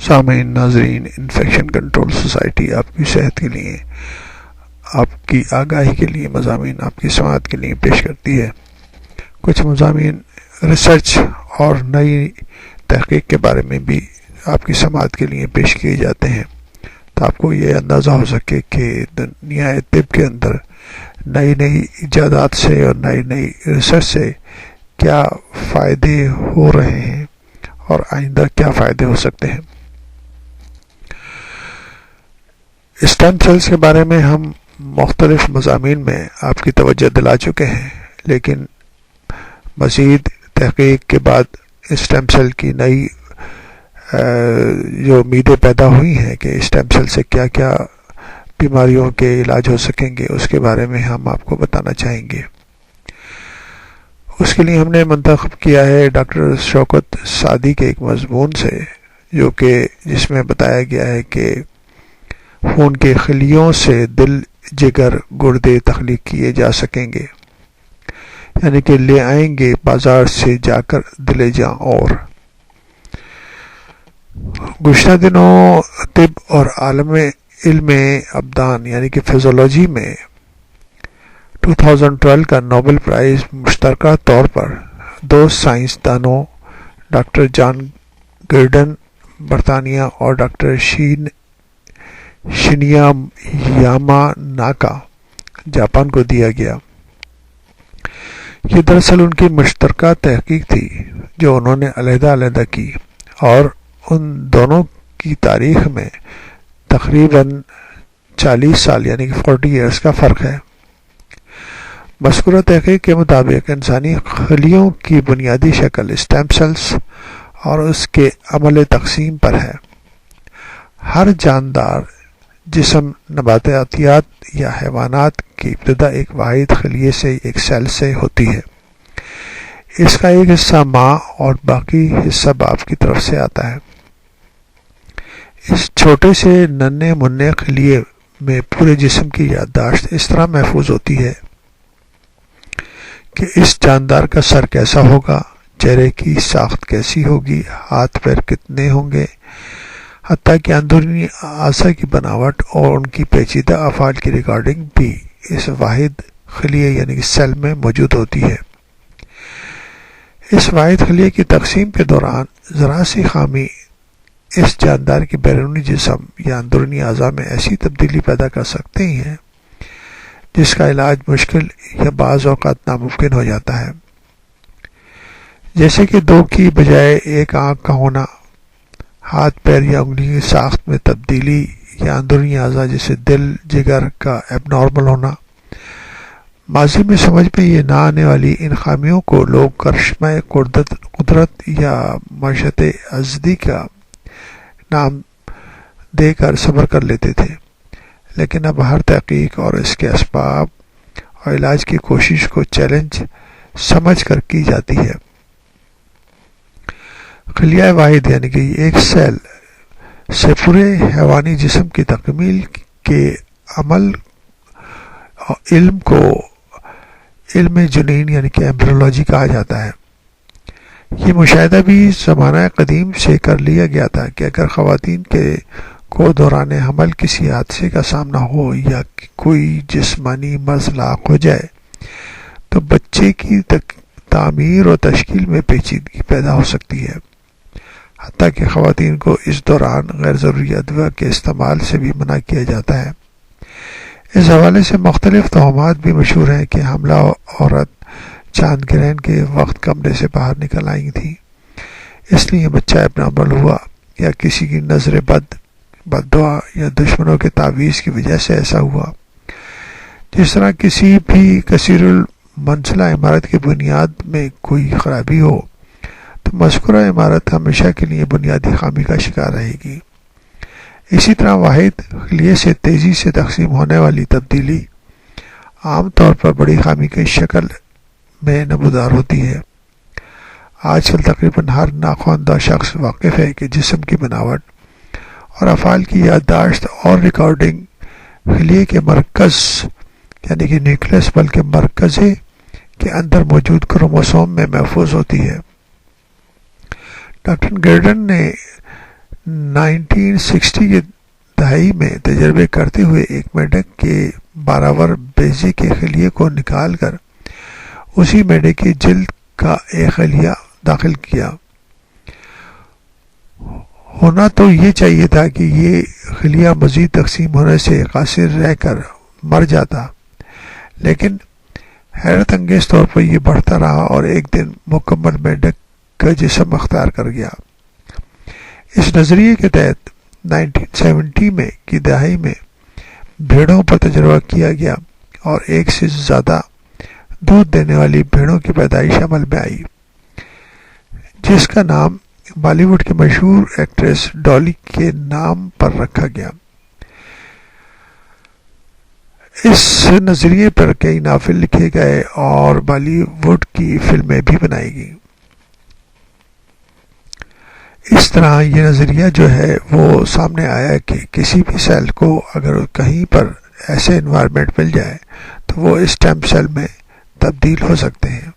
سامعین ناظرین، infection control society آپ کی صحت کے لیے، آپ کی آگاہی کے لیے مضامین آپ کی سماعت کے لیے پیش کرتی ہے۔ کچھ مضامین ریسرچ اور نئی تحقیق کے بارے میں بھی آپ کی سماعت کے لیے پیش کیے جاتے ہیں، تو آپ کو یہ اندازہ ہو سکے کہ دنیا طب کے اندر نئی نئی ایجادات سے اور نئی نئی ریسرچ سے کیا فائدے ہو رہے ہیں اور آئندہ کیا فائدے ہو سکتے ہیں۔ اسٹیم سیلز کے بارے میں ہم مختلف مضامین میں آپ کی توجہ دلا چکے ہیں، لیکن مزید تحقیق کے بعد اسٹیم سیل کی نئی جو امیدیں پیدا ہوئی ہیں کہ اسٹیم سیل سے کیا کیا بیماریوں کے علاج ہو سکیں گے، اس کے بارے میں ہم آپ کو بتانا چاہیں گے۔ اس کے لیے ہم نے منتخب کیا ہے ڈاکٹر شوکت سعدی کے ایک مضمون سے، جو کہ جس میں بتایا گیا ہے کہ خون کے خلیوں سے دل، جگر، گردے تخلیق کیے جا سکیں گے، یعنی کہ لے آئیں گے بازار سے جا کر دل جاں۔ اور گزشتہ دنوں طب اور عالم علم ابدان یعنی کہ فزیولوجی میں 2012 کا نوبل پرائز مشترکہ طور پر دو سائنسدانوں ڈاکٹر جان گرڈن برطانیہ اور ڈاکٹر شنیا یاماناکا جاپان کو دیا گیا۔ یہ دراصل ان کی مشترکہ تحقیق تھی جو انہوں نے علیحدہ علیحدہ کی، اور ان دونوں کی تاریخ میں تقریباً 40 سال یعنی کہ 40 ایئرز کا فرق ہے۔ مذکورہ تحقیق کے مطابق انسانی خلیوں کی بنیادی شکل اسٹیم سیلز اور اس کے عمل تقسیم پر ہے۔ ہر جاندار جسم، نباتیات یا حیوانات کی ابتدا ایک واحد خلیے سے، ایک سیل سے ہوتی ہے۔ اس کا ایک حصہ ماں اور باقی حصہ باپ کی طرف سے آتا ہے۔ اس چھوٹے سے ننھے منھے خلیے میں پورے جسم کی یادداشت اس طرح محفوظ ہوتی ہے کہ اس جاندار کا سر کیسا ہوگا، چہرے کی ساخت کیسی ہوگی، ہاتھ پیر کتنے ہوں گے، حتیٰ کہ اندرونی اعضاء کی بناوٹ اور ان کی پیچیدہ افعال کی ریکارڈنگ بھی اس واحد خلیے یعنی کہ سیل میں موجود ہوتی ہے۔ اس واحد خلیے کی تقسیم کے دوران ذرا سی خامی اس جاندار کے بیرونی جسم یا اندرونی اعضاء میں ایسی تبدیلی پیدا کر سکتے ہیں جس کا علاج مشکل یا بعض اوقات ناممکن ہو جاتا ہے، جیسے کہ دو کی بجائے ایک آنکھ کا ہونا، ہاتھ پیر یا انگلی کی ساخت میں تبدیلی، یا اندرونی اعضاء جیسے دل، جگر کا ایب نارمل ہونا۔ ماضی میں سمجھ میں یہ نہ آنے والی ان خامیوں کو لوگ کرشمہ قدرت یا معیشت ازدی کا نام دے کر صبر کر لیتے تھے، لیکن اب ہر تحقیق اور اس کے اسباب اور علاج کی کوشش کو چیلنج سمجھ کر کی جاتی ہے۔ خلیہ واحد یعنی کہ ایک سیل سے پورے حیوانی جسم کی تکمیل کے عمل علم کو علم جنین یعنی کہ ایمبریولوجی کہا جاتا ہے۔ یہ مشاہدہ بھی زمانہ قدیم سے کر لیا گیا تھا کہ اگر خواتین کو دوران حمل کسی حادثے کا سامنا ہو یا کوئی جسمانی مرض لاحق ہو جائے تو بچے کی تعمیر اور تشکیل میں پیچیدگی پیدا ہو سکتی ہے، حتیٰ کہ خواتین کو اس دوران غیر ضروری ادویہ کے استعمال سے بھی منع کیا جاتا ہے۔ اس حوالے سے مختلف توہمات بھی مشہور ہیں کہ حاملہ عورت چاند گرہن کے وقت کمرے سے باہر نکل آئی تھی، اس لیے بچہ ایب نارمل ہوا، یا کسی کی نظر بد دعا یا دشمنوں کے تعویذ کی وجہ سے ایسا ہوا۔ جس طرح کسی بھی کثیر المنزلہ عمارت کی بنیاد میں کوئی خرابی ہو تو مذکورہ عمارت ہمیشہ کے لیے بنیادی خامی کا شکار رہے گی۔ اسی طرح واحد خلیے سے تیزی سے تقسیم ہونے والی تبدیلی عام طور پر بڑی خامی کی شکل میں نمودار ہوتی ہے۔ آج کل تقریباً ہر ناخواندہ شخص واقف ہے کہ جسم کی بناوٹ اور افعال کی یادداشت اور ریکارڈنگ خلیے کے مرکز یعنی کہ نیوکلس بلکہ مرکزے کے اندر موجود کروموسوم میں محفوظ ہوتی ہے۔ ڈاکٹر گرڈن 1960 کی دہائی میں تجربے کرتے ہوئے ایک میڈک کے بارآور بیضے کے خلیے کو نکال کر اسی میڈک کی جلد کا ایک خلیہ داخل کیا۔ ہونا تو یہ چاہیے تھا کہ یہ خلیہ مزید تقسیم ہونے سے قاصر رہ کر مر جاتا، لیکن حیرت انگیز طور پر یہ بڑھتا رہا اور ایک دن مکمل میڈک کا جسم اختیار کر گیا۔ اس نظریے کے تحت 1970 میں کی دہائی میں بھیڑوں پر تجربہ کیا گیا اور ایک سے زیادہ دودھ دینے والی بھیڑوں کی پیدائش عمل میں آئی، جس کا نام بالی ووڈ کی مشہور ایکٹریس ڈالی کے نام پر رکھا گیا۔ اس نظریے پر کئی ناول لکھے گئے اور بالی ووڈ کی فلمیں بھی بنائی گئیں۔ اس طرح یہ نظریہ جو ہے وہ سامنے آیا کہ کسی بھی سیل کو اگر کہیں پر ایسے انوائرمنٹ مل جائے تو وہ اسٹیم سیل میں تبدیل ہو سکتے ہیں۔